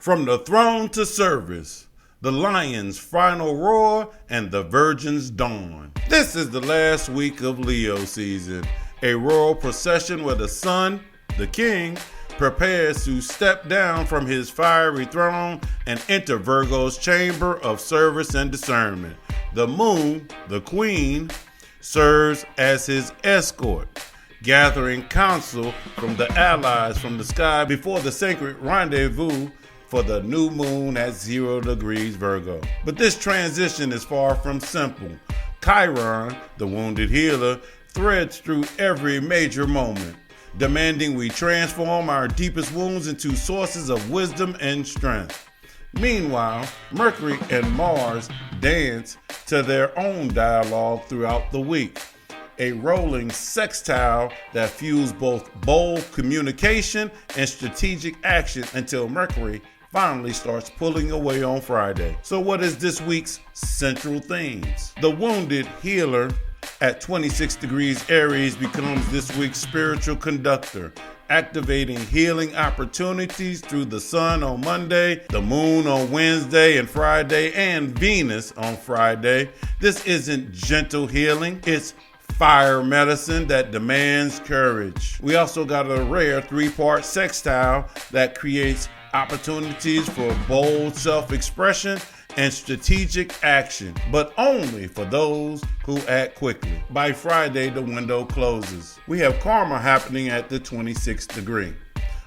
From the throne to service, the lion's final roar, and the virgin's dawn. This is the last week of Leo season, a royal procession where the sun, the king, prepares to step down from his fiery throne and enter Virgo's chamber of service and discernment. The moon, the queen, serves as his escort, gathering counsel from the allies from the sky before the sacred rendezvous for the new moon at 0 degrees Virgo. But this transition is far from simple. Chiron, the wounded healer, threads through every major moment, demanding we transform our deepest wounds into sources of wisdom and strength. Meanwhile, Mercury and Mars dance to their own dialogue throughout the week, a rolling sextile that fuels both bold communication and strategic action until Mercury finally starts pulling away on Friday. So what is this week's central themes? The wounded healer at 26 degrees Aries becomes this week's spiritual conductor, activating healing opportunities through the sun on Monday, the moon on Wednesday and Friday, and Venus on Friday. This isn't gentle healing, it's fire medicine that demands courage. We also got a rare 3-part sextile that creates opportunities for bold self-expression and strategic action, but only for those who act quickly. By Friday, the window closes. We have karma happening at the 26th degree.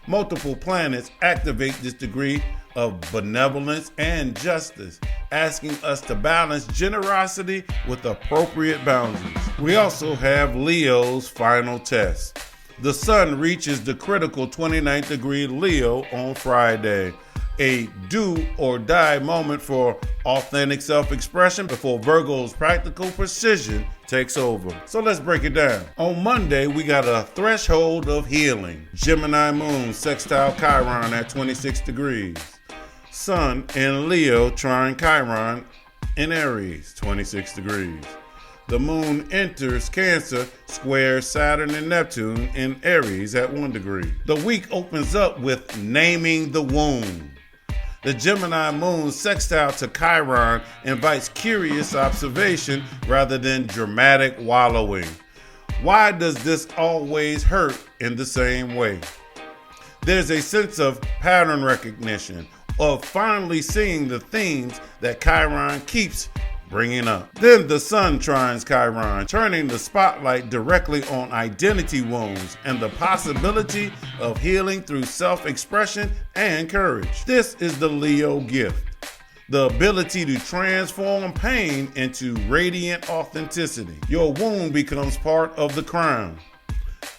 Multiple planets activate this degree of benevolence and justice, asking us to balance generosity with appropriate boundaries. We also have Leo's final test. The sun reaches the critical 29th degree Leo on Friday, a do or die moment for authentic self-expression before Virgo's practical precision takes over. So let's break it down. On Monday, we got a threshold of healing. Gemini moon sextile Chiron at 26 degrees. Sun in Leo trine Chiron in Aries, 26 degrees. The moon enters Cancer, squares Saturn and Neptune in Aries at 1 degree. The week opens up with naming the wound. The Gemini moon sextile to Chiron invites curious observation rather than dramatic wallowing. Why does this always hurt in the same way? There's a sense of pattern recognition, of finally seeing the themes that Chiron keeps bringing up. Then the sun trines Chiron, turning the spotlight directly on identity wounds and the possibility of healing through self-expression and courage. This is the Leo gift, the ability to transform pain into radiant authenticity. Your wound becomes part of the crown,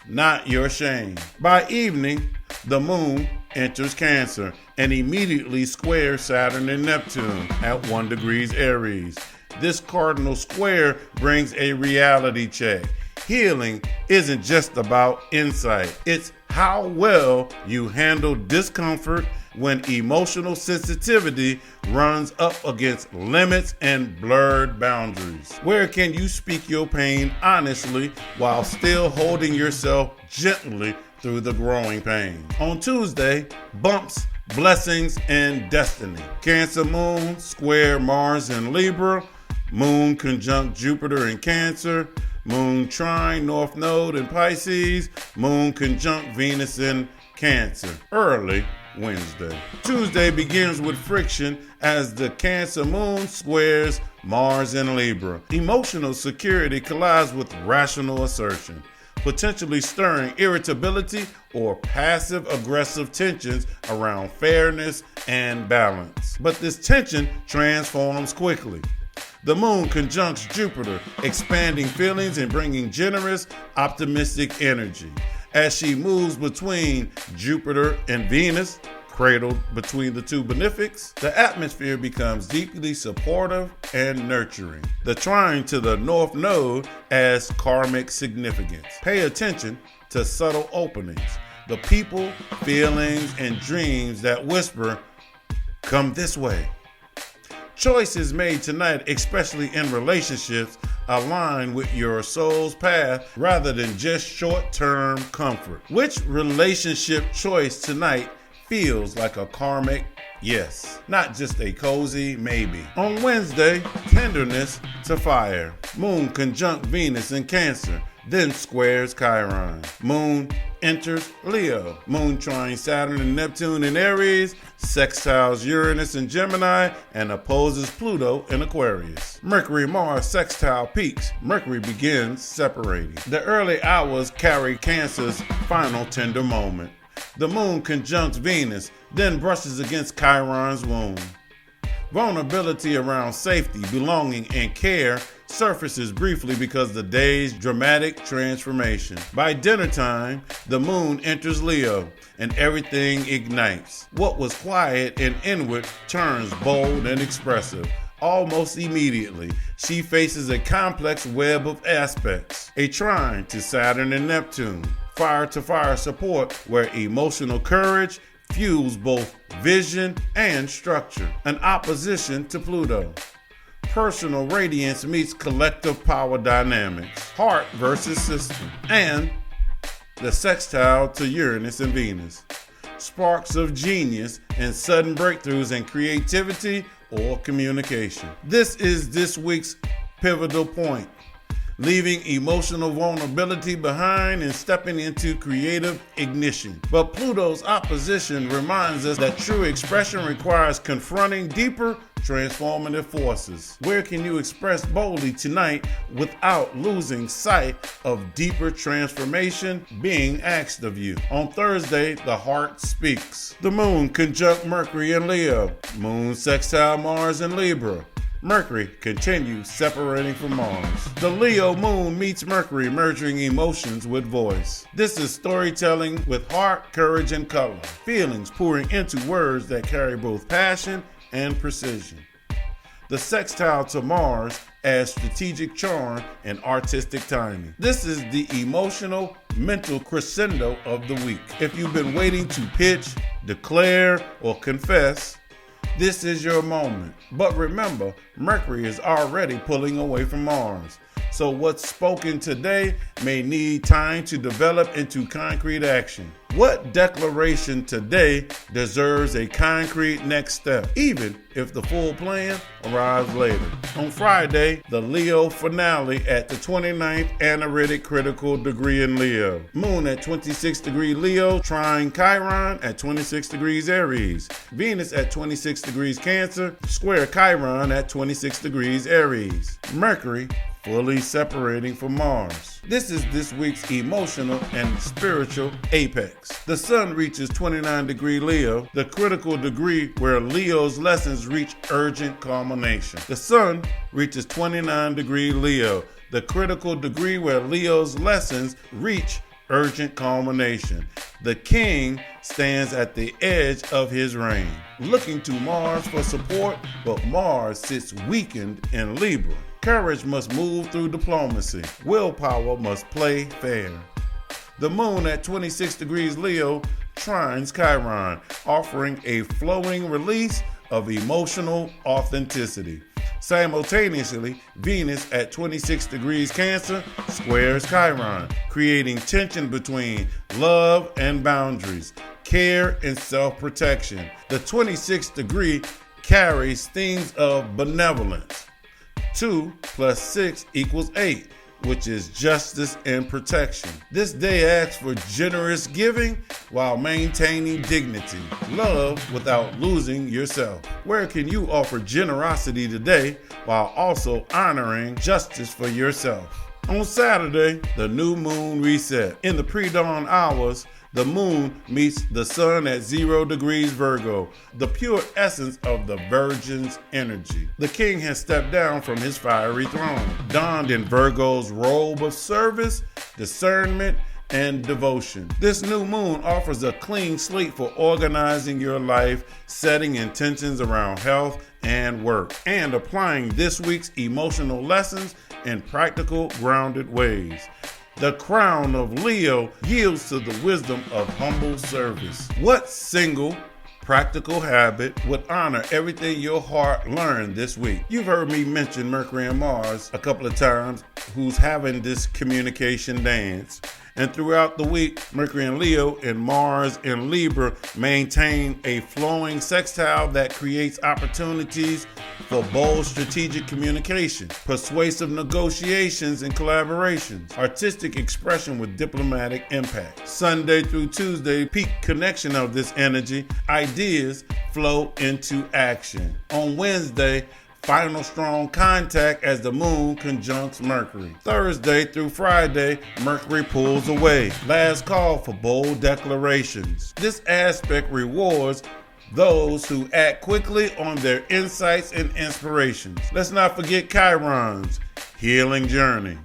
not your shame. By evening, the moon enters Cancer and immediately squares Saturn and Neptune at 1 degrees Aries. This cardinal square brings a reality check. Healing isn't just about insight. It's how well you handle discomfort when emotional sensitivity runs up against limits and blurred boundaries. Where can you speak your pain honestly while still holding yourself gently through the growing pain? On Tuesday, bumps, blessings, and destiny. Cancer moon square Mars in Libra. Moon conjunct Jupiter in Cancer, Moon trine North Node in Pisces, Moon conjunct Venus in Cancer, early Wednesday. Tuesday begins with friction as the Cancer moon squares Mars in Libra. Emotional security collides with rational assertion, potentially stirring irritability or passive-aggressive tensions around fairness and balance. But this tension transforms quickly. The moon conjuncts Jupiter, expanding feelings and bringing generous, optimistic energy. As she moves between Jupiter and Venus, cradled between the two benefics, the atmosphere becomes deeply supportive and nurturing. The trine to the North Node adds karmic significance. Pay attention to subtle openings, the people, feelings, and dreams that whisper, "Come this way." Choices made tonight, especially in relationships, align with your soul's path rather than just short-term comfort. Which relationship choice tonight feels like a karmic yes, not just a cozy maybe. On Wednesday, tenderness to fire. Moon conjunct Venus in Cancer, then squares Chiron. Moon enters Leo. Moon trine Saturn and Neptune in Aries, sextiles Uranus in Gemini, and opposes Pluto in Aquarius. Mercury-Mars sextile peaks. Mercury begins separating. The early hours carry Cancer's final tender moment. The moon conjuncts Venus, then brushes against Chiron's womb. Vulnerability around safety, belonging, and care surfaces briefly because of the day's dramatic transformation. By dinner time, the moon enters Leo, and everything ignites. What was quiet and inward turns bold and expressive. Almost immediately, she faces a complex web of aspects. A trine to Saturn and Neptune. Fire-to-fire support where emotional courage fuels both vision and structure. An opposition to Pluto. Personal radiance meets collective power dynamics. Heart versus system. And the sextile to Uranus and Venus. Sparks of genius and sudden breakthroughs in creativity or communication. This is this week's pivotal point. Leaving emotional vulnerability behind and stepping into creative ignition. But Pluto's opposition reminds us that true expression requires confronting deeper transformative forces. Where can you express boldly tonight without losing sight of deeper transformation being asked of you? On Thursday, the heart speaks. The moon conjunct Mercury in Leo. Moon sextile Mars in Libra. Mercury continues separating from Mars. The Leo moon meets Mercury, merging emotions with voice. This is storytelling with heart, courage, and color. Feelings pouring into words that carry both passion and precision. The sextile to Mars adds strategic charm and artistic timing. This is the emotional, mental crescendo of the week. If you've been waiting to pitch, declare, or confess, this is your moment. But remember, Mercury is already pulling away from Mars. So what's spoken today may need time to develop into concrete action. What declaration today deserves a concrete next step, even if the full plan arrives later? On Friday, the Leo finale at the 29th Analytic Critical Degree in Leo. Moon at 26 degree Leo, trine Chiron at 26 degrees Aries. Venus at 26 degrees Cancer, square Chiron at 26 degrees Aries. Mercury fully separating from Mars. This is this week's emotional and spiritual apex. The sun reaches 29 degree Leo, the critical degree where Leo's lessons reach urgent culmination. The sun reaches 29 degree Leo, the critical degree where Leo's lessons reach urgent culmination. The king stands at the edge of his reign, looking to Mars for support, but Mars sits weakened in Libra. Courage must move through diplomacy. Willpower must play fair. The moon at 26 degrees Leo trines Chiron, offering a flowing release of emotional authenticity. Simultaneously, Venus at 26 degrees Cancer squares Chiron, creating tension between love and boundaries, care and self-protection. The 26th degree carries themes of benevolence. 2 + 6 = 8, which is justice and protection. This day asks for generous giving while maintaining dignity, love without losing yourself. Where can you offer generosity today while also honoring justice for yourself? On Saturday, the new moon reset. In the pre-dawn hours, the moon meets the sun at 0 degrees Virgo, the pure essence of the Virgin's energy. The king has stepped down from his fiery throne, donned in Virgo's robe of service, discernment, and devotion. This new moon offers a clean slate for organizing your life, setting intentions around health and work, and applying this week's emotional lessons in practical, grounded ways. The crown of Leo yields to the wisdom of humble service. What single practical habit would honor everything your heart learned this week? You've heard me mention Mercury and Mars a couple of times, who's having this communication dance. And throughout the week, Mercury in Leo and Mars in Libra maintain a flowing sextile that creates opportunities for bold strategic communication, persuasive negotiations and collaborations, artistic expression with diplomatic impact. Sunday through Tuesday, peak connection of this energy, ideas flow into action. On Wednesday, final strong contact as the moon conjuncts Mercury. Thursday through Friday, Mercury pulls away. Last call for bold declarations. This aspect rewards those who act quickly on their insights and inspirations. Let's not forget Chiron's healing journey.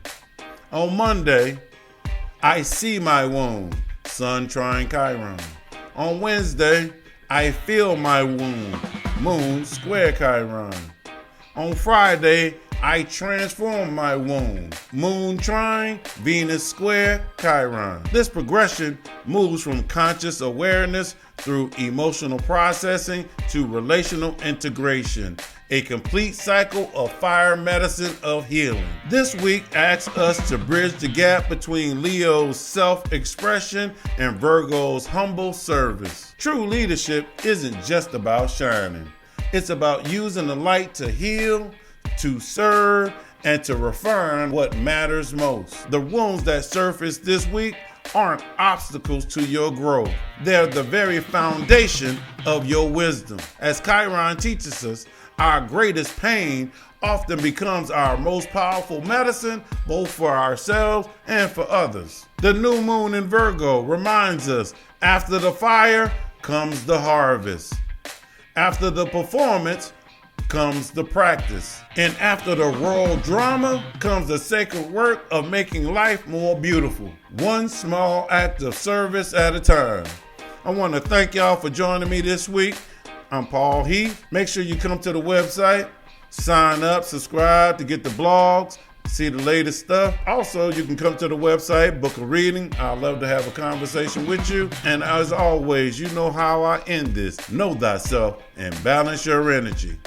On Monday, I see my wound, Sun trine Chiron. On Wednesday, I feel my wound, Moon square Chiron. On Friday, I transform my wound, Moon trine, Venus square, Chiron. This progression moves from conscious awareness through emotional processing to relational integration, a complete cycle of fire medicine of healing. This week asks us to bridge the gap between Leo's self-expression and Virgo's humble service. True leadership isn't just about shining. It's about using the light to heal, to serve, and to refine what matters most. The wounds that surface this week aren't obstacles to your growth. They're the very foundation of your wisdom. As Chiron teaches us, our greatest pain often becomes our most powerful medicine, both for ourselves and for others. The new moon in Virgo reminds us, after the fire comes the harvest. After the performance comes the practice. And after the royal drama comes the sacred work of making life more beautiful. One small act of service at a time. I want to thank y'all for joining me this week. I'm Paul Heath. Make sure you come to the website, sign up, subscribe to get the blogs, see the latest stuff. Also, you can come to the website, book a reading. I'd love to have a conversation with you. And as always, you know how I end this. Know thyself and balance your energy.